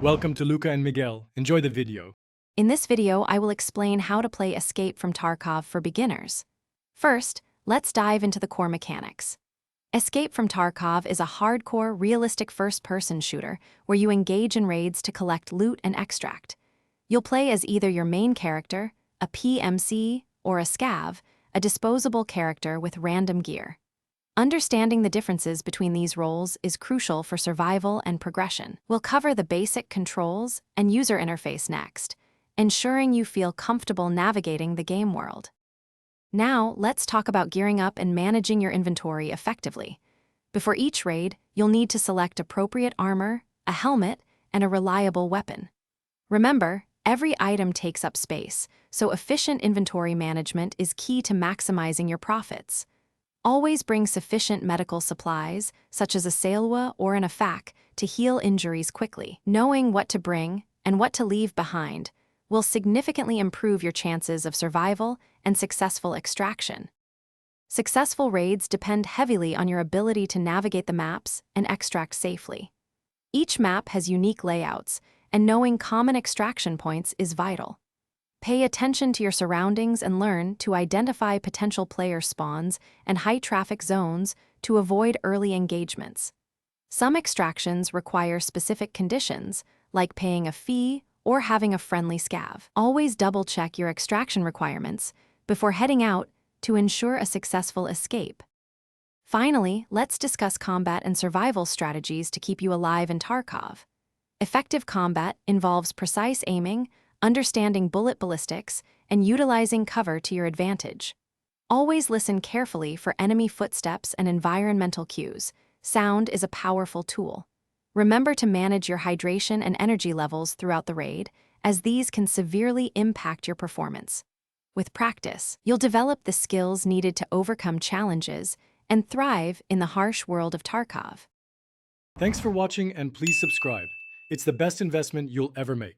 Welcome to Luca and Miguel. Enjoy the video. In this video, I will explain how to play Escape from Tarkov for beginners. First, let's dive into the core mechanics. Escape from Tarkov is a hardcore, realistic first-person shooter where you engage in raids to collect loot and extract. You'll play as either your main character, a PMC, or a scav, a disposable character with random gear. Understanding the differences between these roles is crucial for survival and progression. We'll cover the basic controls and user interface next, ensuring you feel comfortable navigating the game world. Now, let's talk about gearing up and managing your inventory effectively. Before each raid, you'll need to select appropriate armor, a helmet, and a reliable weapon. Remember, every item takes up space, so efficient inventory management is key to maximizing your profits. Always bring sufficient medical supplies, such as a salwa or an afac, to heal injuries quickly. Knowing what to bring and what to leave behind will significantly improve your chances of survival and successful extraction. Successful raids depend heavily on your ability to navigate the maps and extract safely. Each map has unique layouts, and knowing common extraction points is vital. Pay attention to your surroundings and learn to identify potential player spawns and high-traffic zones to avoid early engagements. Some extractions require specific conditions, like paying a fee or having a friendly scav. Always double-check your extraction requirements before heading out to ensure a successful escape. Finally, let's discuss combat and survival strategies to keep you alive in Tarkov. Effective combat involves precise aiming, understanding bullet ballistics, and utilizing cover to your advantage. Always listen carefully for enemy footsteps and environmental cues. Sound is a powerful tool. Remember to manage your hydration and energy levels throughout the raid, as these can severely impact your performance. With practice, you'll develop the skills needed to overcome challenges and thrive in the harsh world of Tarkov. Thanks for watching and please subscribe. It's the best investment you'll ever make.